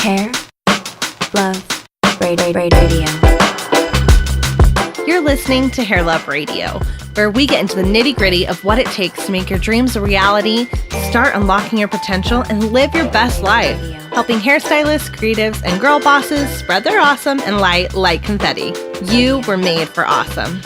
Hair, Love, Radio. You're listening to Hair Love Radio, where we get into the nitty-gritty of what it takes to make your dreams a reality, start unlocking your potential, and live your best life, helping hairstylists, creatives, and girl bosses spread their awesome and light like confetti. You were made for awesome.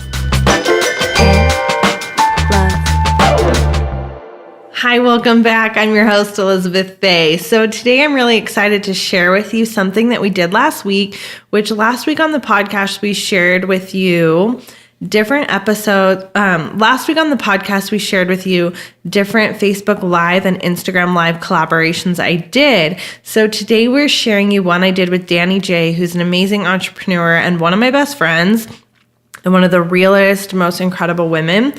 Hi, welcome back. I'm your host, Elizabeth Faye. So today I'm really excited to share with you something that we did last week, which last week on the podcast we shared with you different episodes. Last week on the podcast we shared with you different Facebook Live and Instagram Live collaborations I did. So today we're sharing you one I did with Danny J, who's an amazing entrepreneur and one of my best friends and one of the realest, most incredible women.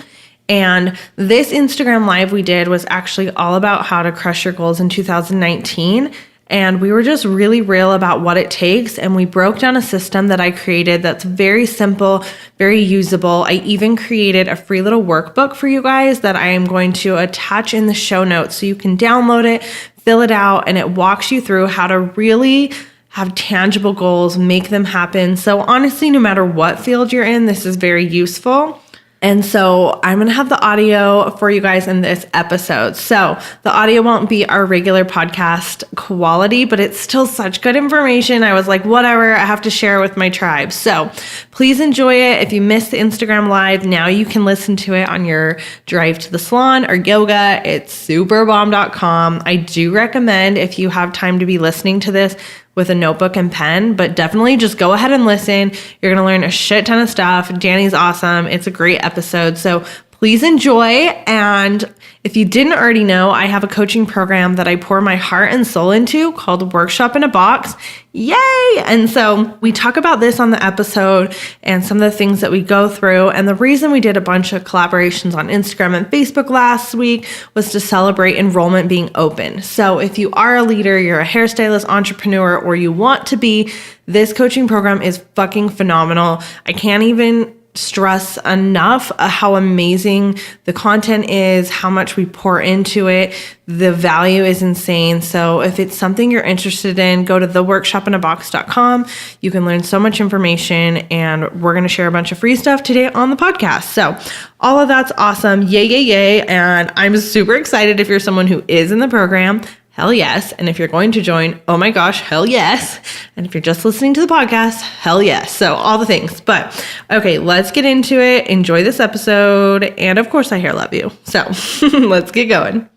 And this Instagram Live we did was actually all about how to crush your goals in 2019. And we were just really real about what it takes. And we broke down a system that I created that's very simple, very usable. I even created a free little workbook for you guys that I am going to attach in the show notes so you can download it, fill it out, and it walks you through how to really have tangible goals, make them happen. So honestly, no matter what field you're in, this is very useful. And so I'm going to have the audio for you guys in this episode. So the audio won't be our regular podcast quality, but it's still such good information. I was like, whatever, I have to share with my tribe. So please enjoy it. If you missed the Instagram Live, now you can listen to it on your drive to the salon or yoga. It's superbomb.com. I do recommend, if you have time to be listening to this, with a notebook and pen, but definitely just go ahead and listen. You're going to learn a shit ton of stuff. Danny's awesome. It's a great episode. So please enjoy. And if you didn't already know, I have a coaching program that I pour my heart and soul into called Workshop in a Box. Yay! And so we talk about this on the episode and some of the things that we go through. And the reason we did a bunch of collaborations on Instagram and Facebook last week was to celebrate enrollment being open. So if you are a leader, you're a hairstylist, entrepreneur, or you want to be, this coaching program is fucking phenomenal. I can't even stress enough how amazing the content is, how much we pour into it. The value is insane. So if it's something you're interested in, go to theworkshopinabox.com. You can learn so much information, and we're going to share a bunch of free stuff today on the podcast. So all of that's awesome. Yay, yay, yay. And I'm super excited if you're someone who is in the program. Hell yes. And if you're going to join, oh my gosh, hell yes. And if you're just listening to the podcast, hell yes. So all the things. But okay, let's get into it. Enjoy this episode. And of course, I hair love you. So let's get going.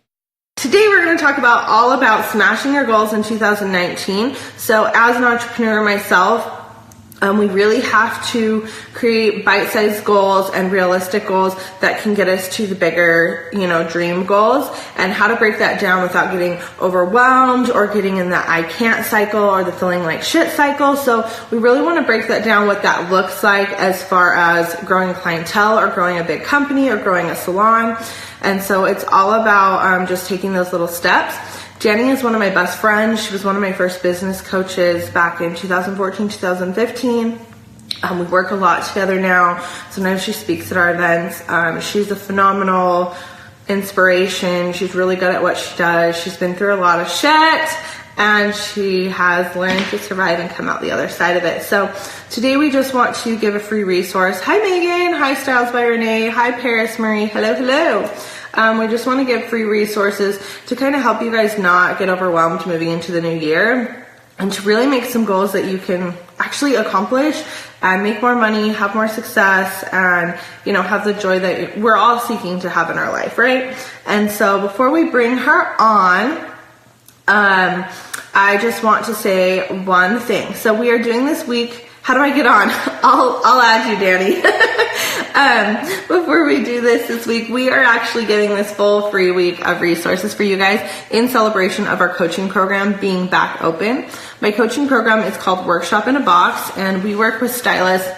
Today, we're going to talk all about smashing your goals in 2019. So as an entrepreneur myself, we really have to create bite-sized goals and realistic goals that can get us to the bigger, dream goals, and how to break that down without getting overwhelmed or getting in the I can't cycle or the feeling like shit cycle. So we really want to break that down, what that looks like as far as growing a clientele or growing a big company or growing a salon. And so it's all about just taking those little steps. Jenny is one of my best friends. She was one of my first business coaches back in 2014, 2015. We work a lot together now. Sometimes she speaks at our events. She's a phenomenal inspiration. She's really good at what she does. She's been through a lot of shit, and she has learned to survive and come out the other side of it. So today we just want to give a free resource. Hi, Megan. Hi, Styles by Renee. Hi, Paris Marie. Hello, hello. We just want to give free resources to kind of help you guys not get overwhelmed moving into the new year, and to really make some goals that you can actually accomplish and make more money, have more success, and, have the joy that we're all seeking to have in our life, right? And so before we bring her on, I just want to say one thing. So we are doing this week. How do I get on? I'll add you, Danny. Before we do this week, we are actually giving this full free week of resources for you guys in celebration of our coaching program being back open. My coaching program is called Workshop in a Box, and we work with stylists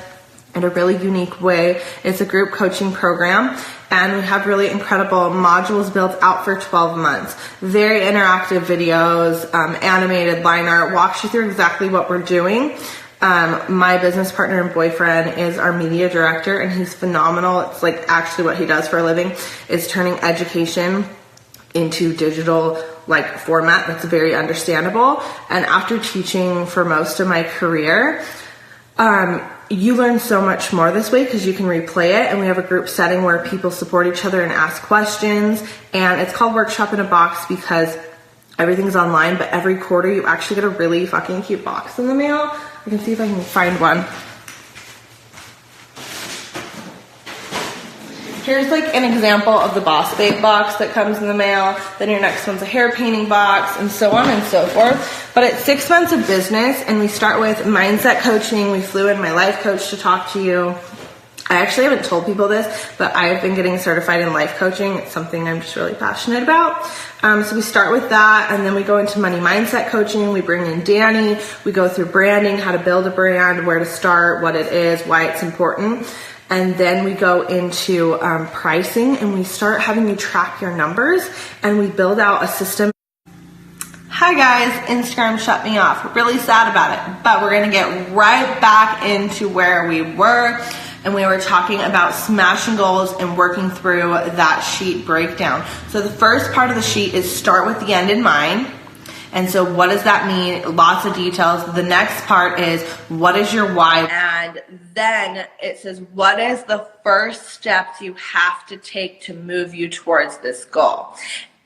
in a really unique way. It's a group coaching program, and we have really incredible modules built out for 12 months. Very interactive videos, animated line art, walks you through exactly what we're doing. My business partner and boyfriend is our media director, and he's phenomenal. It's like actually what he does for a living is turning education into digital like format that's very understandable. And after teaching for most of my career, you learn so much more this way because you can replay it, and we have a group setting where people support each other and ask questions. And it's called Workshop in a Box because everything's online, but every quarter you actually get a really fucking cute box in the mail. I can see if I can find one. Here's like an example of the Boss Babe box that comes in the mail. Then your next one's a hair painting box, and so on and so forth. But it's 6 months of business, and we start with mindset coaching. We flew in my life coach to talk to you. I actually haven't told people this, but I've been getting certified in life coaching. It's something I'm just really passionate about. So we start with that, and then we go into money mindset coaching. We bring in Danny. We go through branding, how to build a brand, where to start, what it is, why it's important. And then we go into pricing, and we start having you track your numbers, and we build out a system. Hi guys, Instagram shut me off. We're really sad about it, but we're gonna get right back into where we were. And we were talking about smashing goals and working through that sheet breakdown. So the first part of the sheet is start with the end in mind. And so what does that mean? Lots of details. The next part is what is your why? And then it says, what is the first steps you have to take to move you towards this goal?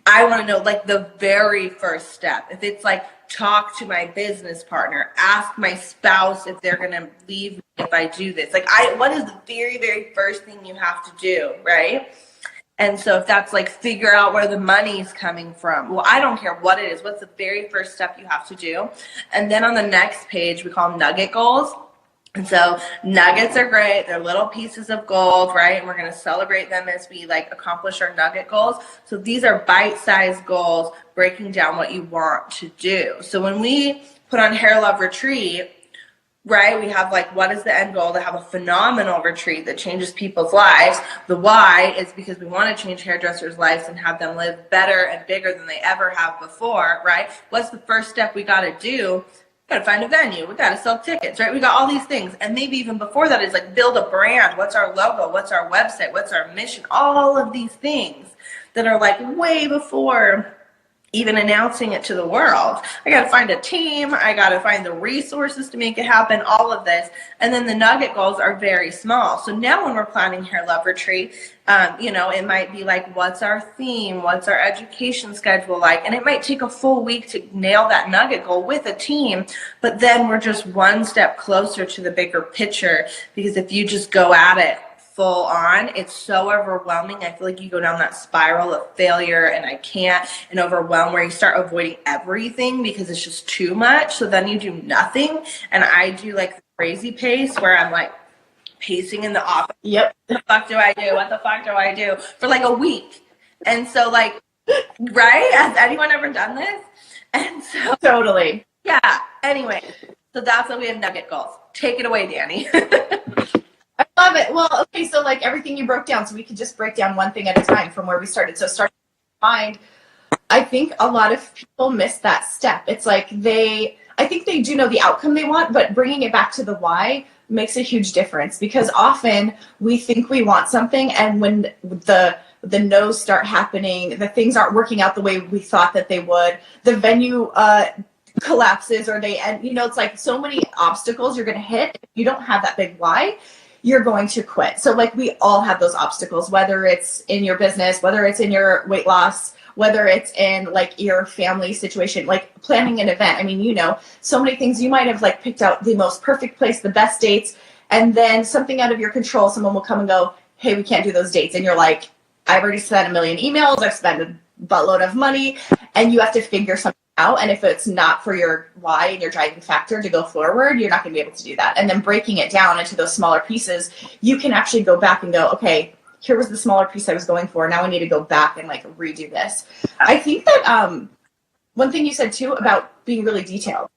I want to know like the very first step. If it's like talk to my business partner, ask my spouse if they're going to leave me if I do this. Like what is the very, very first thing you have to do, right? And so if that's like figure out where the money's coming from. Well, I don't care what it is. What's the very first step you have to do? And then on the next page, we call them nugget goals. And so nuggets are great. They're little pieces of gold, right? And we're going to celebrate them as we like accomplish our nugget goals. So these are bite-sized goals, breaking down what you want to do. So when we put on Hair Love Retreat, right, we have like, what is the end goal? To have a phenomenal retreat that changes people's lives. The why is because we want to change hairdressers' lives and have them live better and bigger than they ever have before, right? What's the first step we got to do? We got to find a venue. We got to sell tickets, right? We got all these things. And maybe even before that is like build a brand. What's our logo? What's our website? What's our mission? All of these things that are like way before even announcing it to the world. I got to find a team. I got to find the resources to make it happen, all of this. And then the nugget goals are very small. So now when we're planning Hair Love Retreat, it might be like, what's our theme? What's our education schedule like? And it might take a full week to nail that nugget goal with a team. But then we're just one step closer to the bigger picture, because if you just go at it full on, it's so overwhelming. I feel like you go down that spiral of failure and I can't and overwhelm, where you start avoiding everything because it's just too much. So then you do nothing. And I do like the crazy pace where I'm like pacing in the office. Yep. What the fuck do I do? What the fuck do I do? For like a week. And so like, right? Has anyone ever done this? And so Totally. Yeah. Anyway, so that's why we have nugget goals. Take it away, Danny. I love it. Well, okay, so like everything you broke down, so we could just break down one thing at a time from where we started. So starting with mind, I think a lot of people miss that step. It's like I think they do know the outcome they want, but bringing it back to the why makes a huge difference, because often we think we want something, and when the no's start happening, the things aren't working out the way we thought that they would, the venue collapses, or it's like so many obstacles you're going to hit. If you don't have that big why, you're going to quit. So like we all have those obstacles, whether it's in your business, whether it's in your weight loss, whether it's in like your family situation, like planning an event. I mean, so many things. You might have like picked out the most perfect place, the best dates, and then something out of your control, someone will come and go, hey, we can't do those dates. And you're like, I've already sent a million emails, I've spent a buttload of money, and you have to figure something out. And if it's not for your why and your driving factor to go forward, you're not going to be able to do that. And then breaking it down into those smaller pieces, you can actually go back and go, okay, here was the smaller piece I was going for. Now I need to go back and like redo this. I think that one thing you said too about being really detailed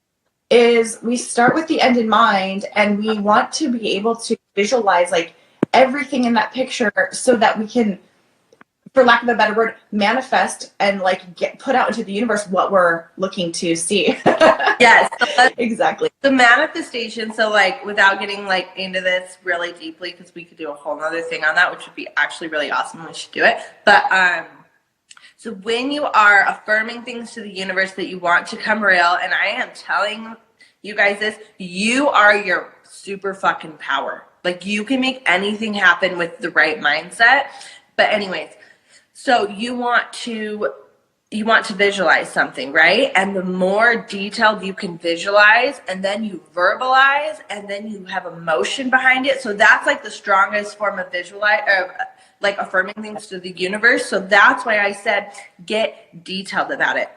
is we start with the end in mind, and we want to be able to visualize like everything in that picture so that we can, for lack of a better word, manifest and like get put out into the universe what we're looking to see. Yes, so exactly. The manifestation. So like, without getting like into this really deeply, because we could do a whole nother thing on that, which would be actually really awesome. We should do it. But So when you are affirming things to the universe that you want to come real, and I am telling you guys this, you are your super fucking power. Like, you can make anything happen with the right mindset. But anyways, so you want to visualize something, right? And the more detailed you can visualize, and then you verbalize, and then you have emotion behind it. So that's like the strongest form of like affirming things to the universe. So that's why I said get detailed about it.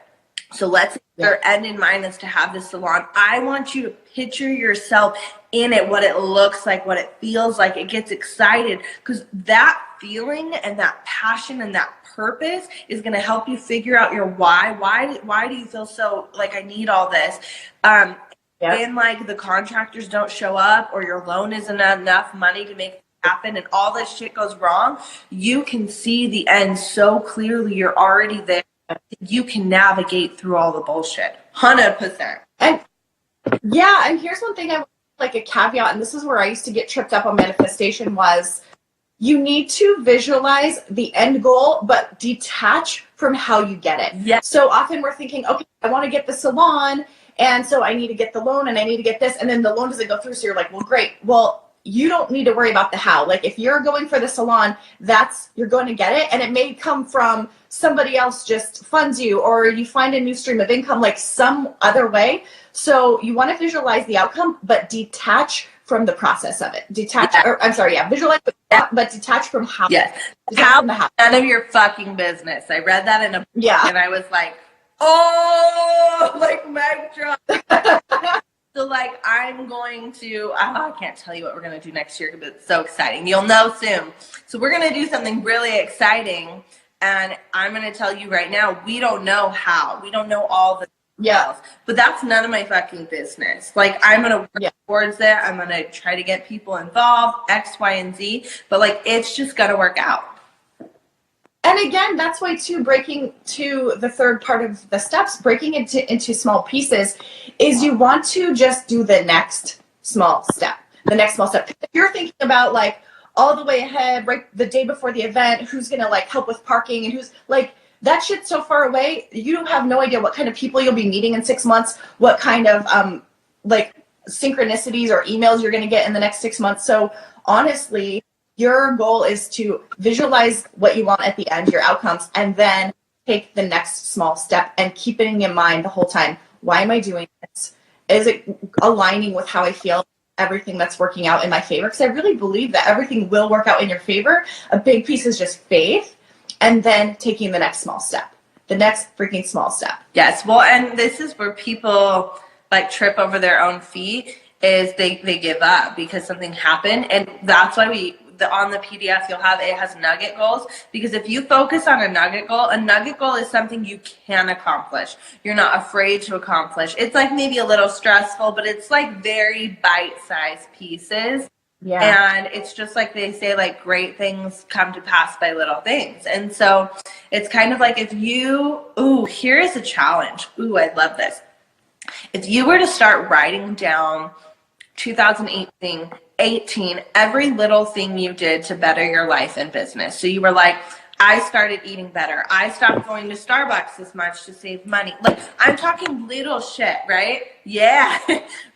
So let's your end in mind is to have this salon. I want you to picture yourself in it, what it looks like, what it feels like. It gets excited, because that feeling and that passion and that purpose is going to help you figure out your why. Why do you feel so like I need all this? And like the contractors don't show up, or your loan isn't enough money to make it happen, and all this shit goes wrong. You can see the end so clearly. You're already there. You can navigate through all the bullshit. 100%. And here's one thing I want, like a caveat, and this is where I used to get tripped up on manifestation, was you need to visualize the end goal, but detach from how you get it. Yes. So often we're thinking, okay, I want to get the salon, and so I need to get the loan, and I need to get this, and then the loan doesn't go through. So you're like, well, great. Well, you don't need to worry about the how. Like, if you're going for the salon, you're going to get it. And it may come from somebody else just funds you, or you find a new stream of income, like some other way. So you want to visualize the outcome, but detach from the process of it. Visualize, but detach from how. Yes. How, none of your fucking business. I read that in a book, and I was like, oh, like mic drop. So like, I'm going to, I can't tell you what we're going to do next year, but it's so exciting. You'll know soon. So we're going to do something really exciting. And I'm going to tell you right now, we don't know how. We don't know all the details. But that's none of my fucking business. Like, I'm going to work towards it. I'm going to try to get people involved, X, Y, and Z. But like, it's just going to work out. And again, that's why too, breaking to the third part of the steps, breaking it into small pieces, is you want to just do the next small step. If you're thinking about like all the way ahead, right, the day before the event, who's going to like help with parking, and who's like, that shit's so far away. You have no idea what kind of people you'll be meeting in 6 months, what kind of like synchronicities or emails you're going to get in the next 6 months. So honestly, your goal is to visualize what you want at the end, your outcomes, and then take the next small step and keep it in mind the whole time. Why am I doing this? Is it aligning with how I feel? Everything that's working out in my favor? Because I really believe that everything will work out in your favor. A big piece is just faith, and then taking the next small step, the next freaking small step. Yes. Well, and this is where people like trip over their own feet, is they give up because something happened. And that's why on the PDF you'll have, it has nugget goals, because if you focus on a nugget goal is something you can accomplish. You're not afraid to accomplish. It's like maybe a little stressful, but it's like very bite-sized pieces. Yeah. And it's just like they say, like, great things come to pass by little things. And so it's kind of like, here is a challenge. I love this. If you were to start writing down 2018, every little thing you did to better your life and business. So you were like, I started eating better. I stopped going to Starbucks as much to save money. Like, I'm talking little shit, right? Yeah,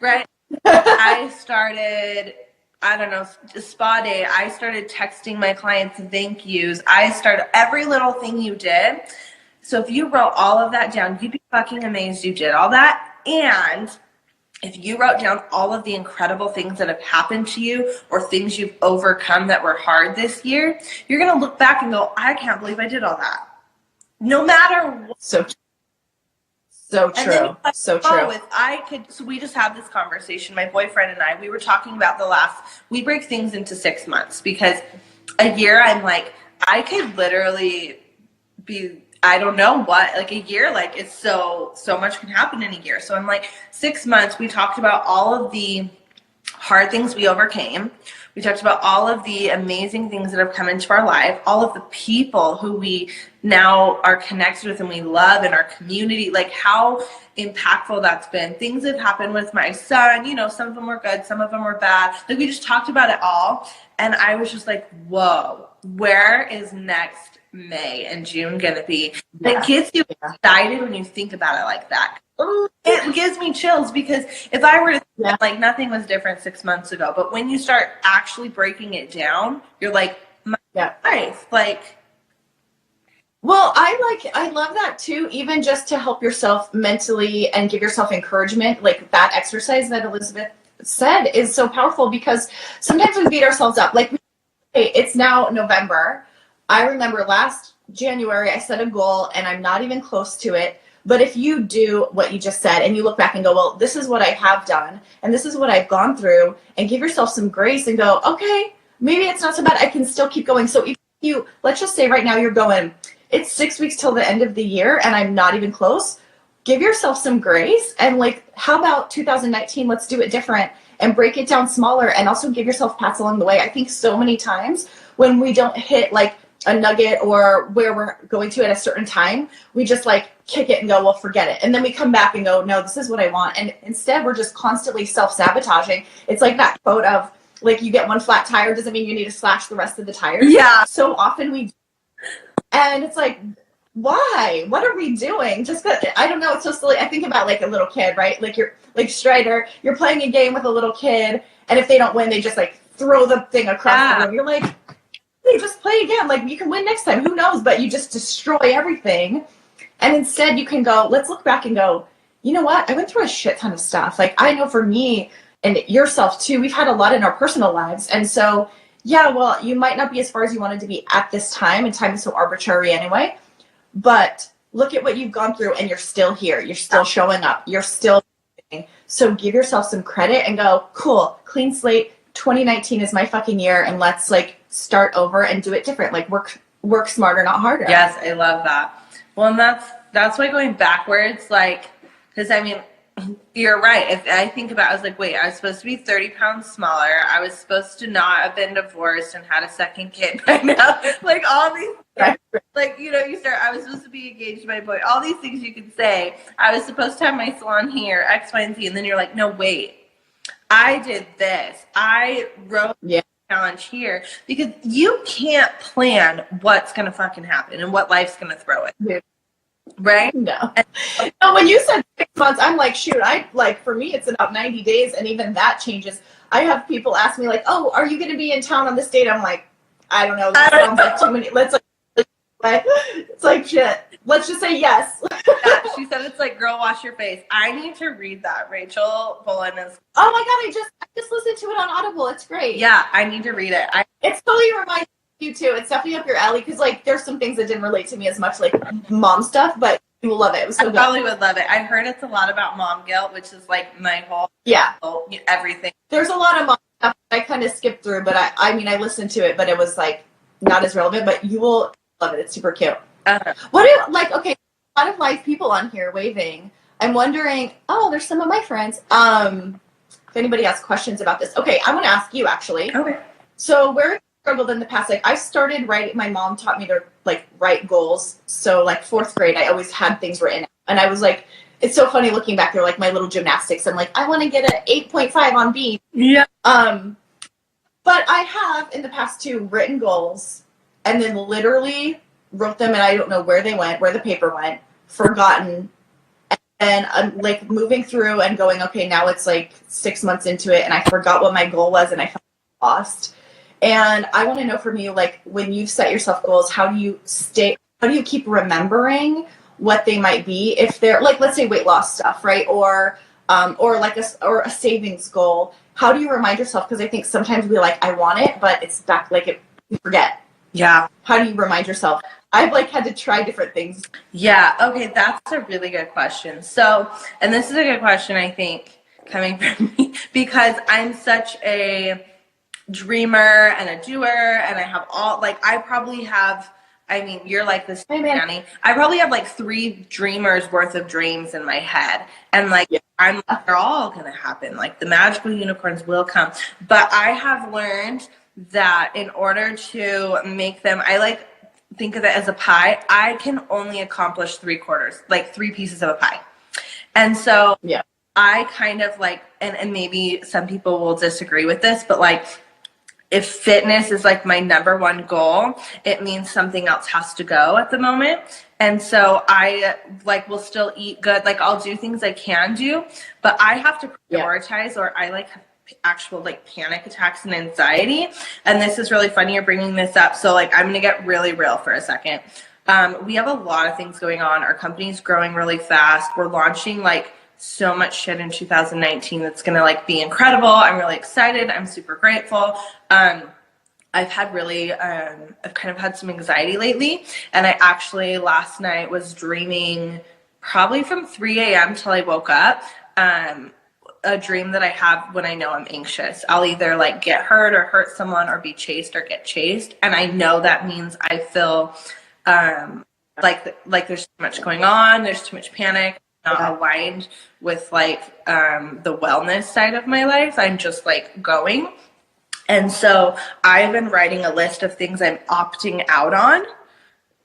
right. I started, a spa day. I started texting my clients thank yous. I started every little thing you did. So if you wrote all of that down, you'd be fucking amazed you did all that. And if you wrote down all of the incredible things that have happened to you, or things you've overcome that were hard this year, you're going to look back and go, I can't believe I did all that. No matter what. So true. So true. So we just had this conversation, my boyfriend and I, we were talking about we break things into 6 months, because a year I'm like, I could literally be, I don't know what, like a year, like it's so much can happen in a year. So I'm like, 6 months, we talked about all of the hard things we overcame. We talked about all of the amazing things that have come into our life, all of the people who we now are connected with and we love in our community, like how impactful that's been. Things have happened with my son, some of them were good, some of them were bad. Like, we just talked about it all. And I was just like, whoa, where is next May and June gonna be? Yeah. It gets you excited when you think about it like that. It gives me chills because if I were to think like nothing was different 6 months ago, but when you start actually breaking it down, you're like, my life, like. Well, I love that too, even just to help yourself mentally and give yourself encouragement. Like that exercise that Elizabeth said is so powerful because sometimes we beat ourselves up. Like, it's now November. I remember last January I set a goal and I'm not even close to it. But if you do what you just said and you look back and go, well, this is what I have done and this is what I've gone through, and give yourself some grace and go, okay, maybe it's not so bad. I can still keep going. So if you, let's just say right now you're going, it's 6 weeks till the end of the year and I'm not even close. Give yourself some grace and like, how about 2019? Let's do it different and break it down smaller, and also give yourself pats along the way. I think so many times when we don't hit like a nugget or where we're going to at a certain time, we just like kick it and go, well, forget it. And then we come back and go, no, this is what I want. And instead we're just constantly self-sabotaging. It's like that quote of like, you get one flat tire doesn't mean you need to slash the rest of the tires. Yeah. So often we, and it's like, why? What are we doing? Just because, I don't know. It's so silly. I think about like a little kid, right? Like you're like Strider, you're playing a game with a little kid, and if they don't win, they just like throw the thing across the room. You're like, hey, just play again. Like you can win next time. Who knows? But you just destroy everything. And instead you can go, let's look back and go, you know what? I went through a shit ton of stuff. Like I know for me and yourself too, we've had a lot in our personal lives. And so, yeah, well, you might not be as far as you wanted to be at this time, and time is so arbitrary anyway. But look at what you've gone through and you're still here. You're still showing up. You're still doing. So give yourself some credit and go, cool, clean slate. 2019 is my fucking year, and let's like start over and do it different. Like work smarter, not harder. Yes, I love that. Well, and that's why going backwards, like, because I mean, you're right. If I think about it, I was like, wait, I was supposed to be 30 pounds smaller. I was supposed to not have been divorced and had a second kid by now. Like all these things, like, you know, I was supposed to be engaged to my boy. All these things you could say. I was supposed to have my salon here, X, Y, and Z. And then you're like, no, wait, I did this. I wrote the challenge here, because you can't plan what's going to fucking happen and what life's going to throw it. Yeah. Right? No. No, when you said 6 months, I'm like, shoot, for me, it's about 90 days. And even that changes. I have people ask me like, oh, are you going to be in town on this date? I'm like, I don't know. That sounds like too many. It's like, shit. Let's just say yes. Yeah, she said it's like, girl, wash your face. I need to read that. Rachel Bullen is. Oh my God. I just listened to it on Audible. It's great. Yeah. I need to read it. It's totally reminds you too. It's definitely up your alley. Cause like, there's some things that didn't relate to me as much, like mom stuff, but you will love it. It was so I good. probably would love it. I heard it's a lot about mom guilt, which is like my whole, everything. There's a lot of mom stuff I kind of skipped through, but I mean, I listened to it, but it was like not as relevant, but you will love it. It's super cute. What do you like? Okay. A lot of live people on here waving. I'm wondering, oh, there's some of my friends. If anybody has questions about this. Okay. I want to ask you actually. Okay. So where have you struggled in the past? Like I started writing, my mom taught me to like write goals. So like 4th grade, I always had things written. And I was like, it's so funny looking back. They're like my little gymnastics. I'm like, I want to get an 8.5 on B. Yeah. But I have in the past too written goals and then literally wrote them and I don't know where they went, where the paper went, forgotten. And I'm like moving through and going, okay, now it's like 6 months into it and I forgot what my goal was and I felt lost. And I want to know from you, like when you set yourself goals, how do you keep remembering what they might be if they're like, let's say weight loss stuff, right? Or like a savings goal. How do you remind yourself? Because I think sometimes we like, I want it, but it's back like you forget. Yeah. How do you remind yourself? I've like had to try different things. Yeah. Okay. That's a really good question. So, and this is a good question, I think, coming from me, because I'm such a dreamer and a doer, and I have you're like this, Annie. I probably have like 3 dreamers worth of dreams in my head. And like, they're all going to happen. Like the magical unicorns will come. But I have learned that in order to make them, I like think of it as a pie. I can only accomplish 3/4, like 3 pieces of a pie. And so I kind of like, and maybe some people will disagree with this, but like if fitness is like my number one goal, it means something else has to go at the moment. And so I like will still eat good. Like I'll do things I can do, but I have to prioritize, or I like have actual like panic attacks and anxiety. And this is really funny you're bringing this up. So like I'm gonna get really real for a second. We have a lot of things going on. Our company's growing really fast. We're launching like so much shit in 2019 that's gonna like be incredible. I'm really excited. I'm super grateful. I've had really I've kind of had some anxiety lately, and I actually last night was dreaming probably from 3 a.m. till I woke up, a dream that I have when I know I'm anxious. I'll either like get hurt or hurt someone or be chased or get chased, and I know that means I feel like there's too much going on, there's too much panic, not aligned with like the wellness side of my life. I'm just like going. And so I've been writing a list of things I'm opting out on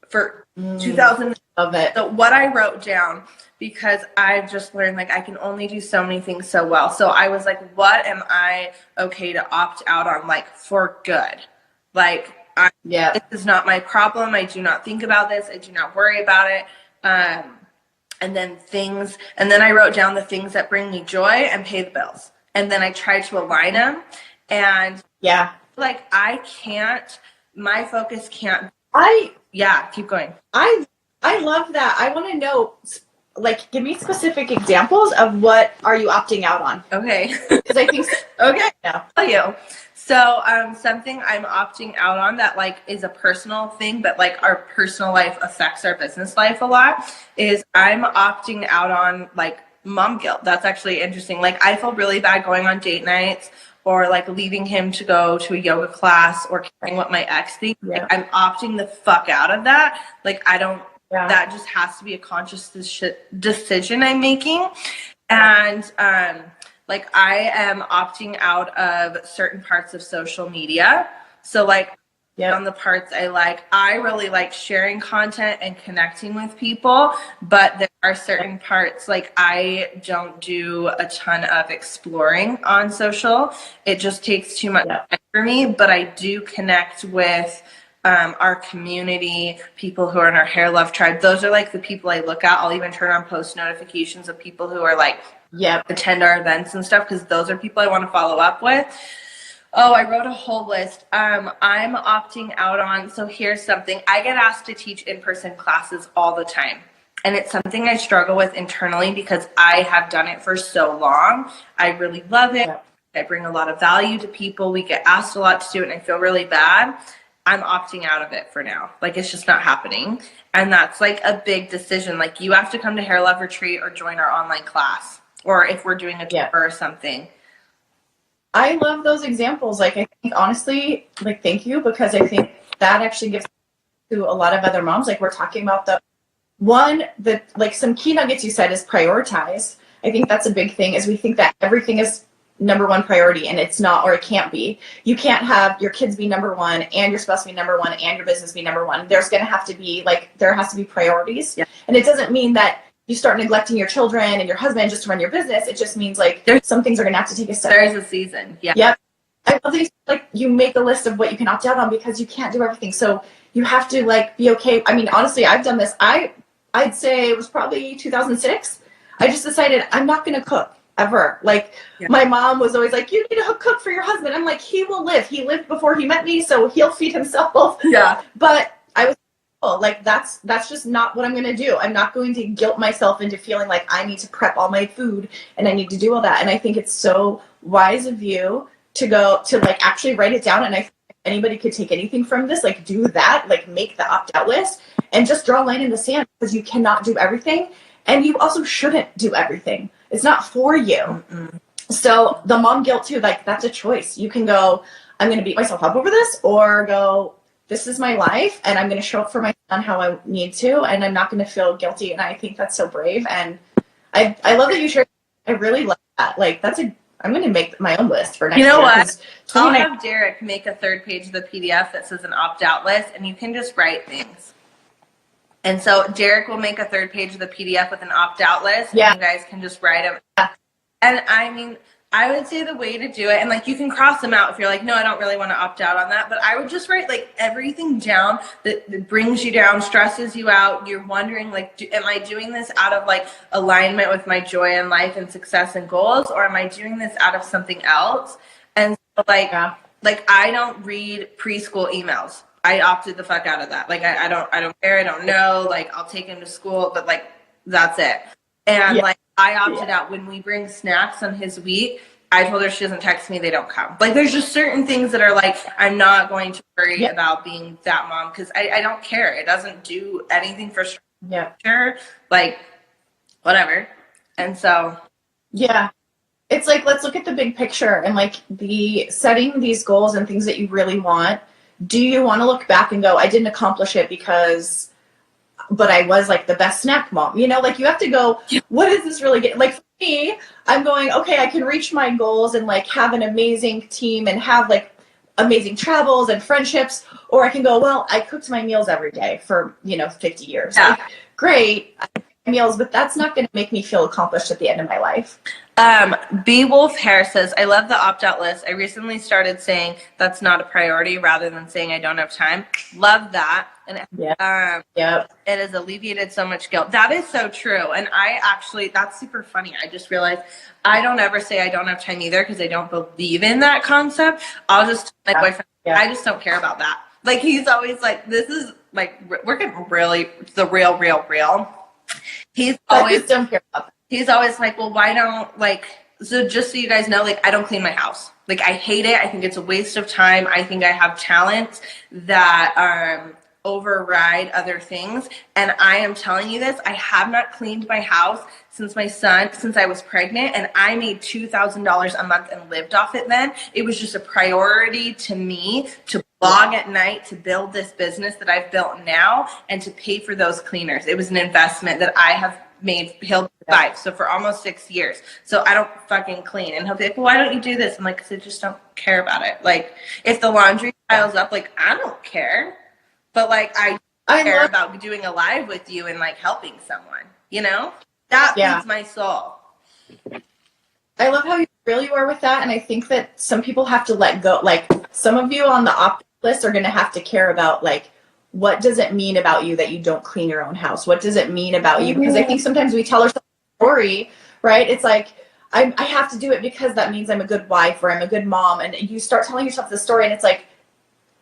for 2000. Love it. So what I wrote down, because I've just learned like I can only do so many things so well. So I was like, what am I okay to opt out on, like for good? Like, this is not my problem. I do not think about this. I do not worry about it. And then I wrote down the things that bring me joy and pay the bills. And then I tried to align them. And like I can't, my focus can't. Keep going. I love that. I want to know, like, give me specific examples of what are you opting out on? Okay. Because I think okay. I'll tell you. So something I'm opting out on that like is a personal thing, but like our personal life affects our business life a lot, is I'm opting out on like mom guilt. That's actually interesting. Like I feel really bad going on date nights, or like leaving him to go to a yoga class, or caring what my ex thinks. Like I'm opting the fuck out of that. Like I don't, that just has to be a conscious decision I'm making. And like I am opting out of certain parts of social media. So like on the parts I really like sharing content and connecting with people, but there are certain parts like I don't do a ton of exploring on social. It just takes too much time for me, but I do connect with our community, people who are in our Hair Love tribe. Those are like the people I look at. I'll even turn on post notifications of people who are like attend our events and stuff, because those are people I want to follow up with. Oh, I wrote a whole list. I'm opting out on, so here's something. I get asked to teach in-person classes all the time. And it's something I struggle with internally because I have done it for so long. I really love it. I bring a lot of value to people. We get asked a lot to do it, and I feel really bad. I'm opting out of it for now. Like it's just not happening. And that's like a big decision. Like you have to come to Hair Love Retreat or join our online class, or if we're doing a tour or something. I love those examples. Like, I think honestly, like, thank you, because I think that actually gives to a lot of other moms. Like, we're talking about like some key nuggets you said is prioritize. I think that's a big thing, is we think that everything is number one priority, and it's not, or it can't be. You can't have your kids be number one and your spouse be number one and your business be number one. There's going to have to be there has to be priorities. And it doesn't mean that you start neglecting your children and your husband just to run your business. It just means like some things are going to have to take a step. There's a season. Yep. I love these, like you make a list of what you can opt out on, because you can't do everything. So you have to like be okay. I mean, honestly, I've done this. I'd say it was probably 2006. I just decided I'm not going to cook ever. Like my mom was always like, you need to cook for your husband. I'm like, he will live. He lived before he met me, so he'll feed himself. But I was like, that's just not what I'm going to do. I'm not going to guilt myself into feeling like I need to prep all my food and I need to do all that. And I think it's so wise of you to go to like actually write it down. And I think anybody could take anything from this, like do that, like make the opt-out list and just draw a line in the sand, because you cannot do everything. And you also shouldn't do everything. It's not for you. Mm-mm. So the mom guilt too, like that's a choice. You can go, I'm going to beat myself up over this, or go, this is my life and I'm going to show up for my son how I need to, and I'm not going to feel guilty. And I think that's so brave. And I love that you shared. I really love that. Like I'm going to make my own list for next year. You know what? I'll have Derek make a third page of the PDF that says an opt-out list, and you can just write things. And so Derek will make a third page of the PDF with an opt-out list. And you guys can just write them. And I mean, I would say the way to do it, and like you can cross them out if you're like, no, I don't really want to opt out on that. But I would just write like everything down that brings you down, stresses you out. You're wondering like, am I doing this out of like alignment with my joy in life and success and goals, or am I doing this out of something else? And so like I don't read preschool emails. I opted the fuck out of that. Like I don't care. I don't know. Like I'll take him to school, but like that's it. And like I opted out when we bring snacks on his week. I told her she doesn't text me, they don't come. Like there's just certain things that are like, I'm not going to worry about being that mom because I don't care. It doesn't do anything for sure. Like whatever. And so it's like, let's look at the big picture and like the setting these goals and things that you really want. Do you want to look back and go, I didn't accomplish it but I was like the best snack mom, you know, like you have to go, what is this really getting? Like for me, I'm going, okay, I can reach my goals and like have an amazing team and have like amazing travels and friendships, or I can go, well, I cooked my meals every day for, 50 years. Like, great meals, but that's not going to make me feel accomplished at the end of my life. B Wolf Hair says, I love the opt-out list. I recently started saying that's not a priority rather than saying I don't have time. Love that. And it has alleviated so much guilt. That is so true. And that's super funny. I just realized I don't ever say I don't have time either because I don't believe in that concept. I'll just tell my boyfriend, I just don't care about that. Like he's always like, this is like, we're getting really the real. He's always don't care about that. He's always like, well, why don't so just so you guys know, like I don't clean my house. Like I hate it. I think it's a waste of time. I think I have talents that override other things. And I am telling you this, I have not cleaned my house since I was pregnant, and I made $2,000 a month and lived off it then. It was just a priority to me to blog at night, to build this business that I've built now, and to pay for those cleaners. It was an investment that I have made. He'll be 5, so for almost 6 years. So I don't fucking clean. And he'll be like, well, why don't you do this? I'm like, because I just don't care about it. Like if the laundry piles up, like I don't care. But like I care about doing a live with you and like helping someone, that feeds my soul. I love how real you are with that. And I think that some people have to let go. Like some of you on the opt list are going to have to care about like, what does it mean about you that you don't clean your own house? What does it mean about you? Because I think sometimes we tell ourselves a story, right? It's like, I have to do it because that means I'm a good wife or I'm a good mom. And you start telling yourself the story and it's like,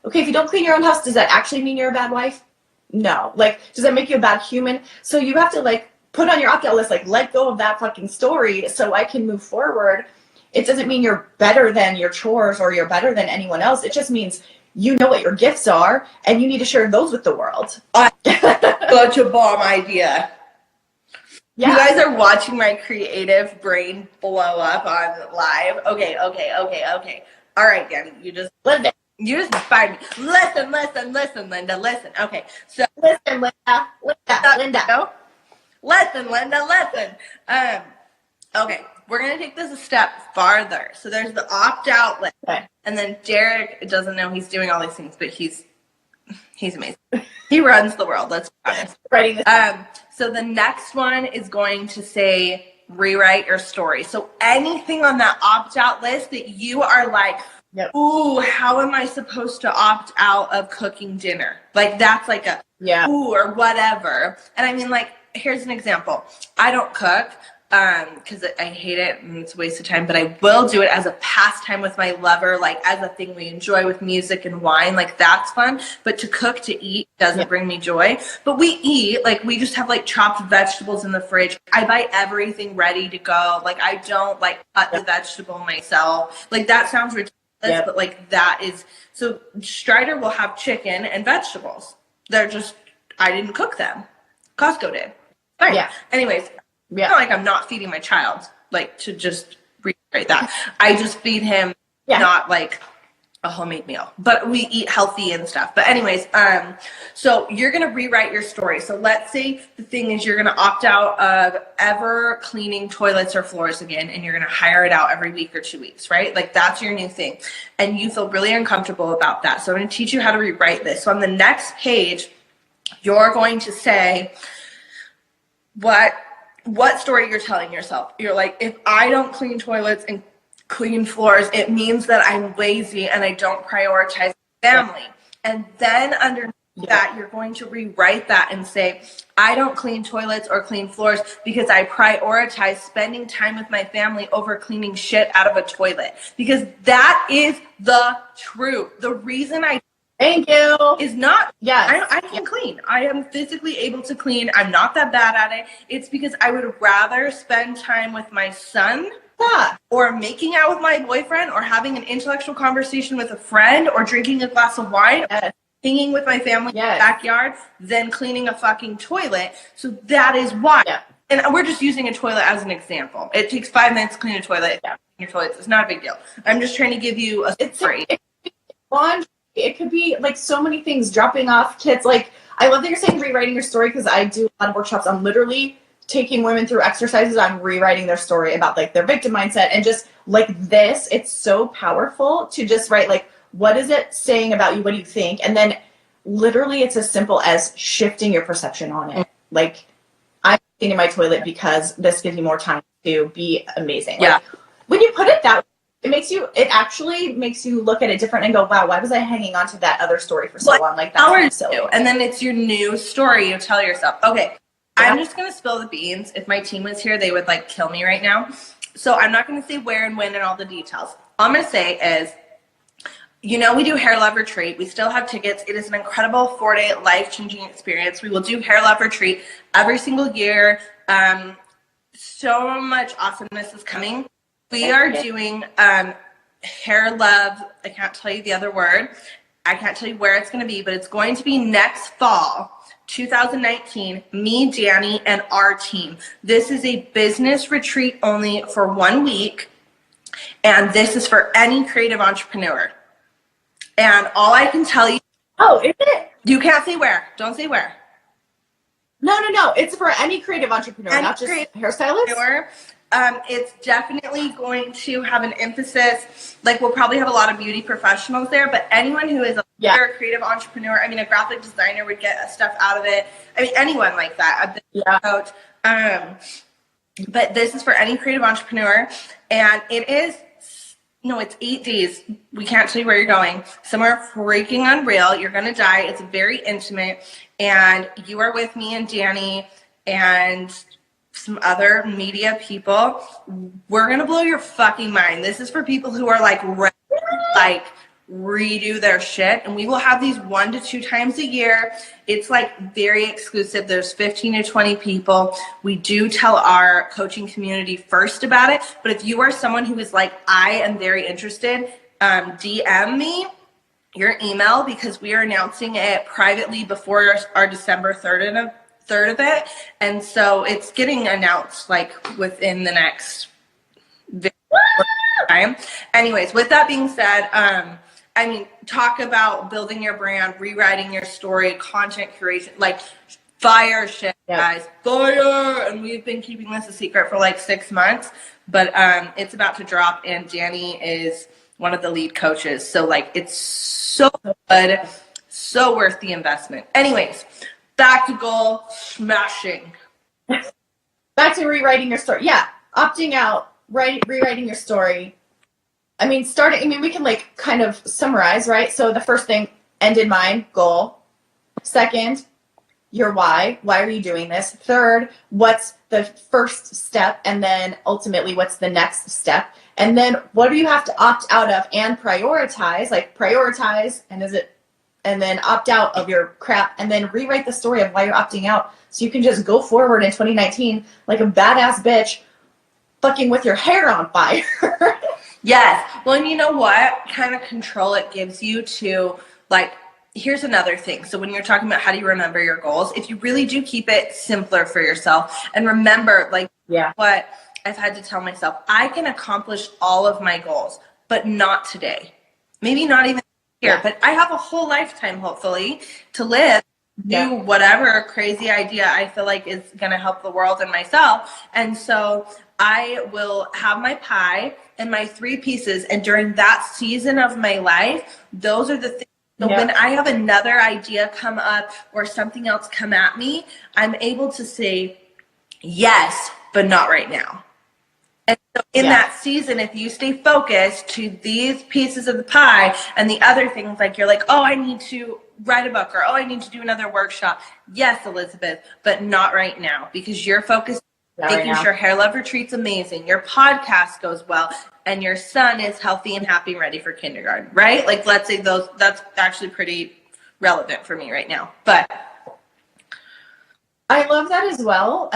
okay, if you don't clean your own house, does that actually mean you're a bad wife? No. Like, does that make you a bad human? So you have to like put on your opt-out list, like let go of that fucking story so I can move forward. It doesn't mean you're better than your chores or you're better than anyone else. It just means you know what your gifts are and you need to share those with the world. Such a bomb idea. Yeah. You guys are watching my creative brain blow up on live. Okay. All right, Gabby, you just inspired me. Listen, Linda, listen. Okay, so listen, Linda. Listen, Linda, listen. Okay, we're gonna take this a step farther. So there's the opt-out list, and then Derek doesn't know he's doing all these things, but he's amazing. He runs the world. Let's be honest. Writing this. So the next one is going to say rewrite your story. So anything on that opt-out list that you are like, ooh, how am I supposed to opt out of cooking dinner? Like that's like a ooh or whatever. And I mean, like, here's an example. I don't cook because I hate it and it's a waste of time, but I will do it as a pastime with my lover, like as a thing we enjoy with music and wine. Like that's fun. But to cook, to eat doesn't bring me joy. But we eat, like we just have like chopped vegetables in the fridge. I buy everything ready to go. Like I don't like cut the vegetable myself. Like that sounds ridiculous, but like that is, so Strider will have chicken and vegetables. They're just, I didn't cook them. Costco did. Fine. Yeah. Anyways, it's not like I'm not feeding my child, like to just reiterate that. I just feed him not like a homemade meal, but we eat healthy and stuff. But anyways, so you're going to rewrite your story. So let's say the thing is you're going to opt out of ever cleaning toilets or floors again, and you're going to hire it out every week or 2 weeks, right? Like that's your new thing. And you feel really uncomfortable about that. So I'm going to teach you how to rewrite this. So on the next page, you're going to say what story you're telling yourself. You're like, if I don't clean toilets and clean floors, it means that I'm lazy and I don't prioritize family. And then underneath that, you're going to rewrite that and say, I don't clean toilets or clean floors because I prioritize spending time with my family over cleaning shit out of a toilet. Because that is the truth. The reason I Thank you. is not, Yes. I can clean. I am physically able to clean. I'm not that bad at it. It's because I would rather spend time with my son or making out with my boyfriend or having an intellectual conversation with a friend or drinking a glass of wine or hanging with my family in the backyard than cleaning a fucking toilet. So that is why. Yeah. And we're just using a toilet as an example. It takes 5 minutes to clean a toilet. Yeah. Your toilets. It's not a big deal. I'm just trying to give you a story. Laundry. It could be like so many things, dropping off kids. Like, I love that you're saying rewriting your story, because I do a lot of workshops on literally taking women through exercises on rewriting their story about like their victim mindset, and just like this, it's so powerful to just write like, what is it saying about you? What do you think? And then literally it's as simple as shifting your perception on it. Like, I'm cleaning my toilet because this gives you more time to be amazing. Yeah. Like, when you put it that way, it actually makes you look at it different and go, wow, why was I hanging on to that other story for so long? Like, that's silly. And then it's your new story. You tell yourself, okay, I'm just going to spill the beans. If my team was here, they would like kill me right now. So I'm not going to say where and when and all the details. All I'm going to say is, you know, we do Hair Love Retreat. We still have tickets. It is an incredible 4-day life-changing experience. We will do Hair Love Retreat every single year. So much awesomeness is coming. We are doing Hair Love. I can't tell you the other word. I can't tell you where it's going to be, but it's going to be next fall, 2019, me, Danny, and our team. This is a business retreat only for 1 week, and this is for any creative entrepreneur. And all I can tell you... Oh, is it? You can't say where. Don't say where. No. It's for any creative entrepreneur, not just hairstylist. It's definitely going to have an emphasis, like we'll probably have a lot of beauty professionals there, but anyone who is a creative entrepreneur, I mean, a graphic designer would get stuff out of it. I mean, anyone like that, a business coach. But this is for any creative entrepreneur, and it's 8 days. We can't tell you where you're going. Somewhere freaking unreal. You're going to die. It's very intimate, and you are with me and Danny and some other media people. We're gonna blow your fucking mind. This is for people who are like ready to redo their shit, and we will have these 1 to 2 times a year. It's like very exclusive. There's 15 to 20 people. We do tell our coaching community first about it, but if you are someone who is like, I am very interested, DM me your email, because we are announcing it privately before our December 3rd of it, and so it's getting announced like within the next time. Anyways, with that being said, I mean, talk about building your brand, rewriting your story, content curation, like fire shit, guys, fire. And we've been keeping this a secret for like 6 months, but it's about to drop, and Danny is one of the lead coaches, so like it's so good, so worth the investment. Anyways, back to goal smashing. Back to rewriting your story. Yeah, opting out, rewriting your story. I mean, we can like kind of summarize, right? So the first thing, end in mind, goal. Second, your why. Why are you doing this? Third, what's the first step? And then ultimately, what's the next step? And then what do you have to opt out of and prioritize? Like prioritize, and then opt out of your crap, and then rewrite the story of why you're opting out, so you can just go forward in 2019 like a badass bitch, fucking with your hair on fire. Yes. Well, and you know what kind of control it gives you to, like, here's another thing. So when you're talking about how do you remember your goals, if you really do keep it simpler for yourself, and remember, like, what I've had to tell myself, I can accomplish all of my goals, but not today. Maybe not even here, but I have a whole lifetime, hopefully, to live, do whatever crazy idea I feel like is going to help the world and myself. And so I will have my pie and my 3 pieces. And during that season of my life, those are the things. So when I have another idea come up or something else come at me, I'm able to say yes, but not right now. And So in that season, if you stay focused to these pieces of the pie and the other things, like you're like, oh, I need to write a book, or oh, I need to do another workshop. Yes, Elizabeth, but not right now, because you're focused on making sure Hair Love Retreat's amazing, your podcast goes well, and your son is healthy and happy and ready for kindergarten, right? Like, let's say that's actually pretty relevant for me right now. But I love that as well.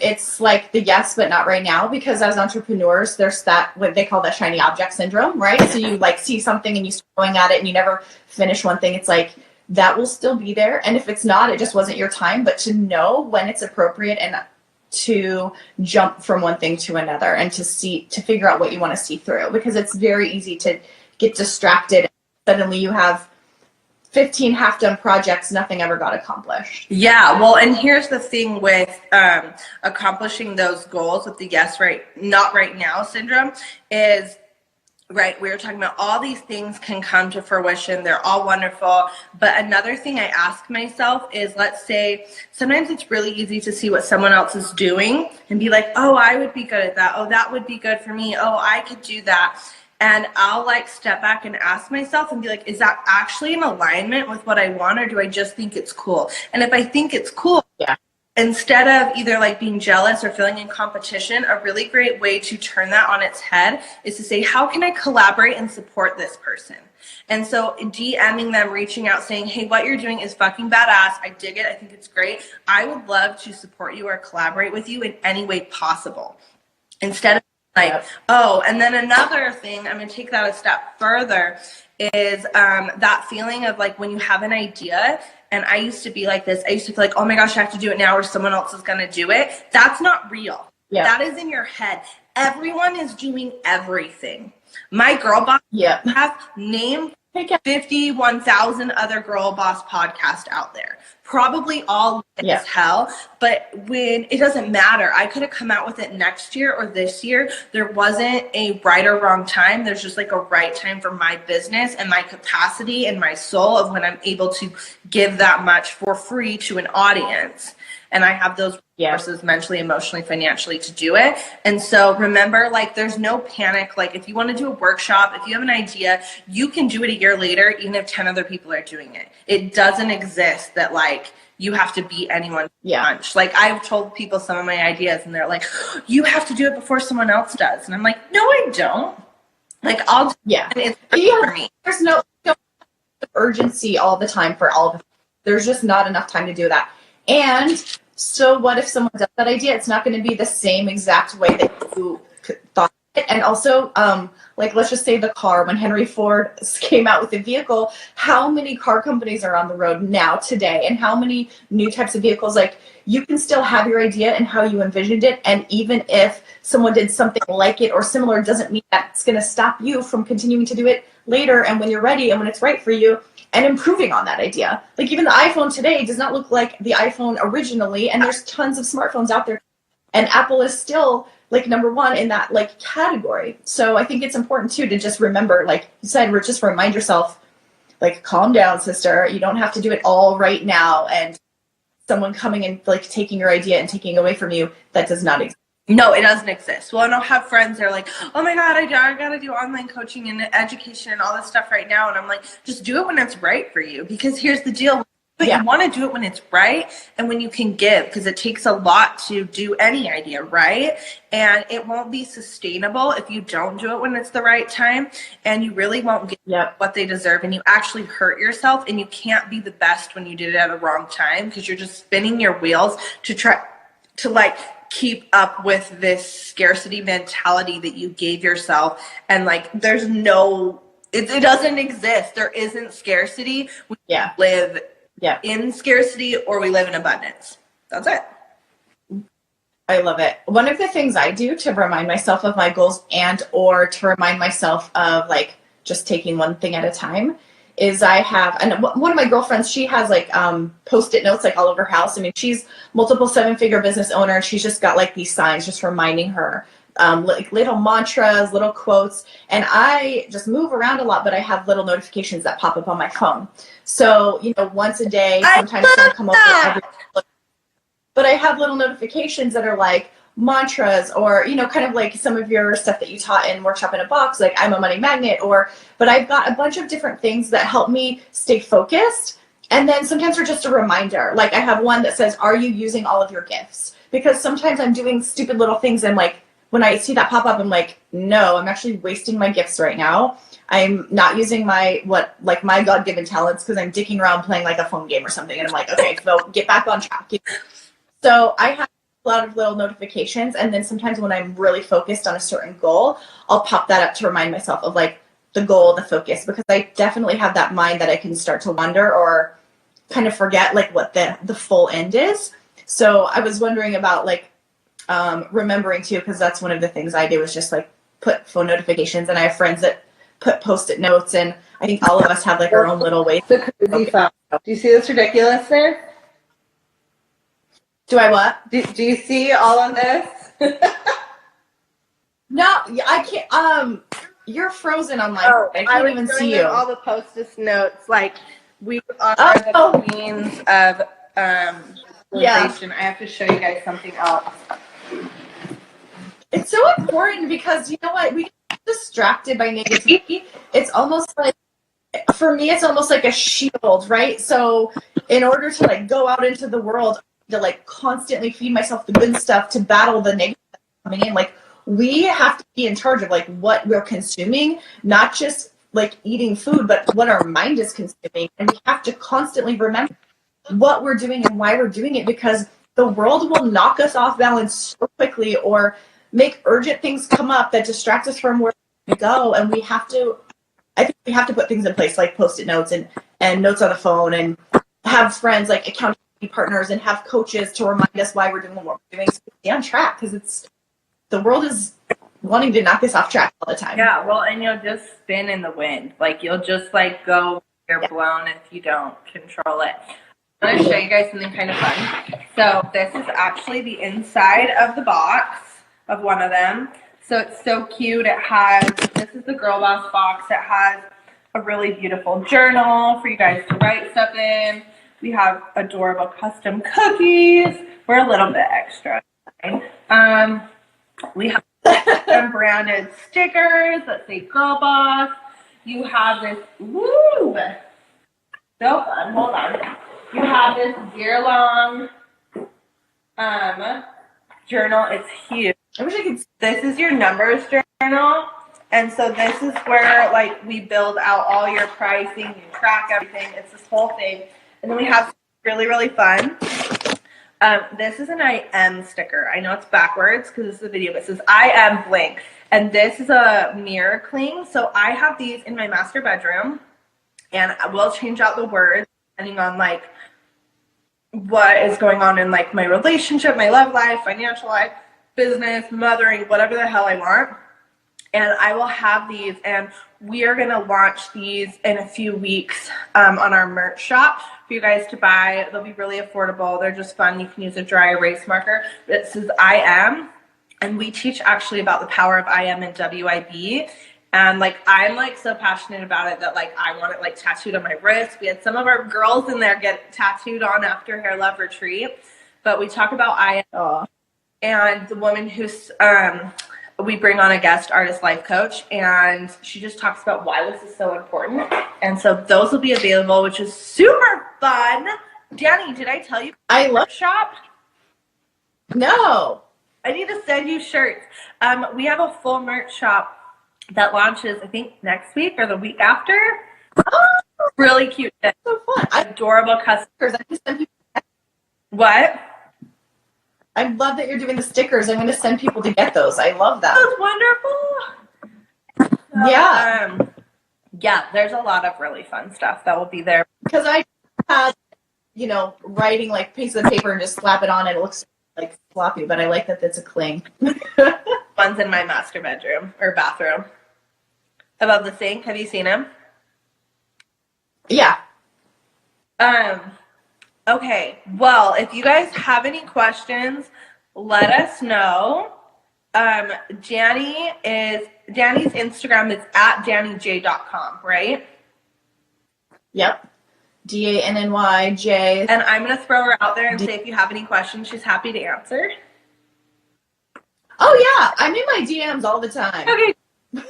It's like the yes, but not right now, because as entrepreneurs, there's that, what they call that shiny object syndrome, right? So you like see something and you start going at it and you never finish one thing. It's like, that will still be there. And if it's not, it just wasn't your time. But to know when it's appropriate and to jump from one thing to another, and to figure out what you want to see through, because it's very easy to get distracted. Suddenly you have 15 half-done projects, nothing ever got accomplished. Yeah, well, and here's the thing with accomplishing those goals with the yes, right, not right now syndrome is, right, we were talking about all these things can come to fruition. They're all wonderful. But another thing I ask myself is, let's say, sometimes it's really easy to see what someone else is doing and be like, oh, I would be good at that. Oh, that would be good for me. Oh, I could do that. And I'll like step back and ask myself and be like, is that actually in alignment with what I want, or do I just think it's cool? And if I think it's cool, instead of either like being jealous or feeling in competition, a really great way to turn that on its head is to say, how can I collaborate and support this person? And so DMing them, reaching out, saying, hey, what you're doing is fucking badass. I dig it. I think it's great. I would love to support you or collaborate with you in any way possible. Instead of like, oh, and then another thing, I'm going to take that a step further, is that feeling of like when you have an idea, and I used to be like this, I used to feel like, oh my gosh, I have to do it now or someone else is going to do it. That's not real. That is in your head. Everyone is doing everything. My girl boss have named 51,000 other girl boss podcasts out there, probably all as hell, but when it doesn't matter, I could have come out with it next year or this year. There wasn't a right or wrong time. There's just like a right time for my business and my capacity and my soul of when I'm able to give that much for free to an audience. And I have those resources mentally, emotionally, financially to do it. And so remember, like, there's no panic. Like, if you want to do a workshop, if you have an idea, you can do it a year later, even if 10 other people are doing it. It doesn't exist that like you have to beat anyone lunch. Like, I've told people some of my ideas and they're like, you have to do it before someone else does. And I'm like, no, I don't. Like, I'll do it. And it's for me. There's no urgency all the time for all of it. There's just not enough time to do that. And so what if someone does that idea? It's not going to be the same exact way that you thought it. And also, like, let's just say the car, when Henry Ford came out with the vehicle, how many car companies are on the road now today? And how many new types of vehicles? Like, you can still have your idea and how you envisioned it. And even if someone did something like it or similar, doesn't mean that's going to stop you from continuing to do it later. And when you're ready and when it's right for you, and improving on that idea. Like, even the iPhone today does not look like the iPhone originally, and there's tons of smartphones out there, and Apple is still like number one in that like category. So I think it's important too to just remember, like you said, just remind yourself, like, calm down, sister. You don't have to do it all right now, and someone coming and like taking your idea and taking away from you, that does not exist. No, it doesn't exist. Well, and I'll have friends that are like, oh my God, I got to do online coaching and education and all this stuff right now. And I'm like, just do it when it's right for you. Because here's the deal. But you want to do it when it's right and when you can give, because it takes a lot to do any idea, right? And it won't be sustainable if you don't do it when it's the right time, and you really won't get what they deserve, and you actually hurt yourself, and you can't be the best when you did it at a wrong time, because you're just spinning your wheels to try to like keep up with this scarcity mentality that you gave yourself. And like, there's no, it doesn't exist. There isn't scarcity. We live in scarcity, or we live in abundance. That's it. I love it. One of the things I do to remind myself of my goals and or to remind myself of like just taking one thing at a time is I have, and one of my girlfriends, she has like Post-it notes like all over her house. I mean, she's multiple 7-figure business owner, and she's just got like these signs just reminding her, like little mantras, little quotes. And I just move around a lot, but I have little notifications that pop up on my phone. So, you know, once a day, sometimes some come over every, but I have little notifications that are like, mantras, or, you know, kind of like some of your stuff that you taught in Workshop in a Box, like I'm a money magnet, but I've got a bunch of different things that help me stay focused. And then sometimes they're just a reminder. Like I have one that says, are you using all of your gifts? Because sometimes I'm doing stupid little things and like, when I see that pop up, I'm like, no, I'm actually wasting my gifts right now. I'm not using my God-given talents because I'm dicking around playing like a phone game or something. And I'm like, okay, so get back on track. So I have a lot of little notifications. And then sometimes when I'm really focused on a certain goal, I'll pop that up to remind myself of like the goal, the focus, because I definitely have that mind that I can start to wonder or kind of forget like what the full end is. So I was wondering about like remembering too, because that's one of the things I do is just like put phone notifications, and I have friends that put post-it notes, and I think all of us have like our own little ways. The crazy phone. Do you see this ridiculousness? Do I what? Do you see all of this? No, I can't. You're frozen on my. I can't even see you. All the post-it notes, like we are Oh. the queens of realization. I have to show you guys something else. It's so important because you know what? We get distracted by negativity. It's almost like, for me, it's almost like a shield, right? So in order to like go out into the world, to like constantly feed myself the good stuff to battle the negative coming in, like we have to be in charge of like what we're consuming, not just like eating food, but what our mind is consuming. And we have to constantly remember what we're doing and why we're doing it, because the world will knock us off balance so quickly or make urgent things come up that distract us from where we go. And I think we have to put things in place like post-it notes and notes on the phone, and have friends like accountability partners and have coaches to remind us why we're doing what we're doing, so we stay on track, because the world is wanting to knock us off track all the time. Yeah, well, and you'll just spin in the wind. Like you'll just like go you're blown if you don't control it. I'm going to show you guys something kind of fun. So this is actually the inside of the box of one of them. So it's so cute. This is the Girl Boss box. It has a really beautiful journal for you guys to write stuff in. We have adorable custom cookies. We're a little bit extra. We have some branded stickers that say Girl Boss. You have this, woo, so fun, hold on. You have this year-long journal. It's huge. I wish I could. This is your numbers journal. And so this is where like we build out all your pricing, you track everything. It's this whole thing. And then we have really, really fun. This is an I am sticker. I know it's backwards because this is a video, but it says I am blank. And this is a mirror cling. So I have these in my master bedroom, and I will change out the words depending on like what is going on in like my relationship, my love life, financial life, business, mothering, whatever the hell I want. And I will have these, and we are going to launch these in a few weeks on our merch shop for you guys to buy. They'll be really affordable. They're just fun. You can use a dry erase marker that says I am. And we teach actually about the power of I am and WIB. And like, I'm like so passionate about it that like, I want it like tattooed on my wrist. We had some of our girls in there get tattooed on after Hair Love Retreat, but we talk about I am. Oh. And the woman who's, we bring on a guest artist life coach, and she just talks about why this is so important. And so those will be available, which is super fun. Danny, did I tell you? I love shop. No. I need to send you shirts. We have a full merch shop that launches, I think, next week or the week after. Oh, really cute. so fun. Adorable customers. What? I love that you're doing the stickers. I'm going to send people to get those. I love that. That's wonderful. So, yeah. Yeah, there's a lot of really fun stuff that will be there. Because I had, writing like piece of paper and just slap it on and it looks like sloppy, but I like that it's a cling. One's in my master bedroom or bathroom. Above the sink. Have you seen him? Yeah. Okay. Well, if you guys have any questions, let us know. Danny's Instagram is at dannyj.com, right? Yep. DANNYJ. And I'm going to throw her out there and say if you have any questions, she's happy to answer. Oh yeah, I'm in my DMs all the time. Okay,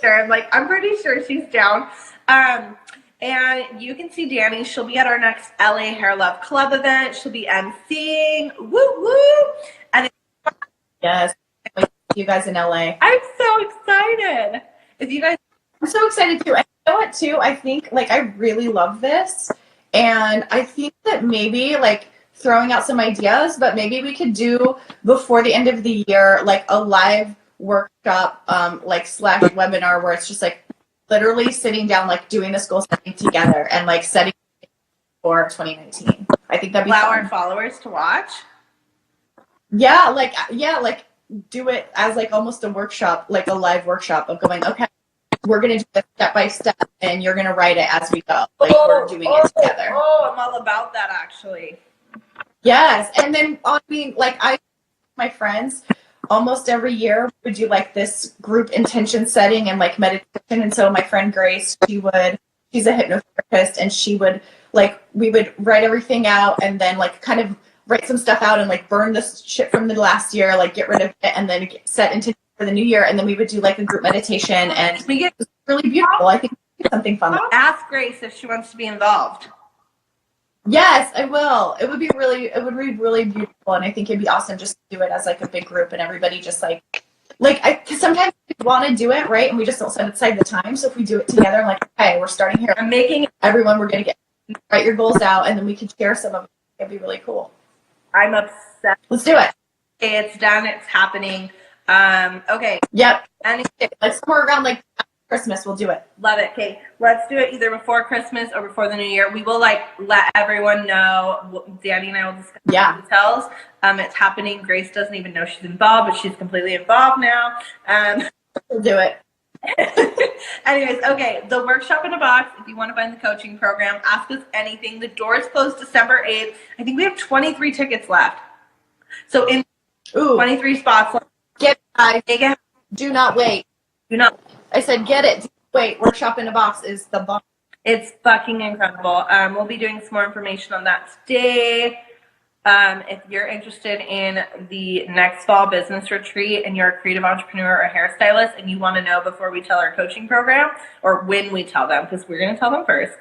sure. I'm pretty sure she's down. And you can see Danny. She'll be at our next LA Hair Love Club event. She'll be emceeing. Woo woo! And Yes, I see you guys in LA. I'm so excited. If you guys, I'm so excited too. And you know what too? I think I really love this, and I think that maybe throwing out some ideas, but maybe we could do before the end of the year a live workshop slash webinar where it's just literally sitting down doing this goal setting together and setting for 2019. I think that'd be allow fun. our followers to watch. Yeah, do it as almost a workshop, a live workshop of going, okay, we're gonna do this step by step and you're gonna write it as we go. We're doing it together. Oh, I'm all about that actually. Yes. And then my friends almost every year would do this group intention setting and meditation. And so my friend Grace, she's a hypnotherapist, and she would we would write everything out and then kind of write some stuff out and burn this shit from the last year, get rid of it, and then set intention for the new year. And then we would do a group meditation, and it was really beautiful. I think it's something fun. Ask Grace if she wants to be involved. Yes, I will. It would be really beautiful, and I think it'd be awesome just to do it as a big group and everybody just cause sometimes we want to do it, right? And we just don't set aside the time. So if we do it together, okay, we're starting here. I'm making Everyone, we're gonna write your goals out, and then we could share some of it. It'd be really cool. I'm obsessed. Let's do it. Okay, it's done. It's happening. Okay. Yep. And Somewhere around Christmas, we'll do it. love it. Okay, let's do it either before Christmas or before the new year. We will let everyone know. Danny and I will discuss the details. It's happening. Grace doesn't even know she's involved, but she's completely involved now. We'll do it. Anyways, okay, the workshop in a box. If you want to find the coaching program, ask us anything. The doors close December 8th. I think we have 23 tickets left. So in 23 spots left. Get it, Make it. do not wait. Do not. I said get it. Wait, workshop in a box is the bomb. It's fucking incredible. We'll be doing some more information on that today. If you're interested in the next fall business retreat and you're a creative entrepreneur or hairstylist and you want to know before we tell our coaching program, or when we tell them, because we're going to tell them first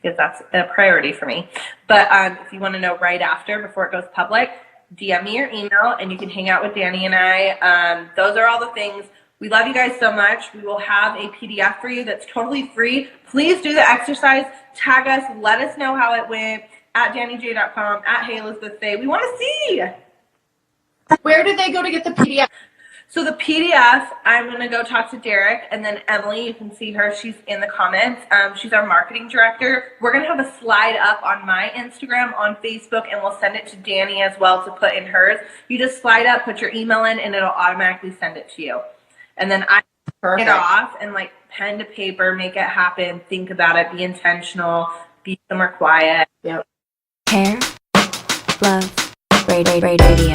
because that's a priority for me. But if you want to know right after, before it goes public, DM me your email and you can hang out with Danny and I. Those are all the things. We love you guys so much. We will have a PDF for you that's totally free. Please do the exercise. Tag us. Let us know how it went at DannyJ.com, at Hey Elizabeth Faye. We want to see. Where do they go to get the PDF? So the PDF, I'm going to go talk to Derek, and then Emily, you can see her. She's in the comments. She's our marketing director. We're going to have a slide up on my Instagram, on Facebook, and we'll send it to Danny as well to put in hers. You just slide up, put your email in, and it'll automatically send it to you. And then I get off and pen to paper, make it happen, think about it, be intentional, be somewhere quiet. Yep. Hair, love, radio. Radio.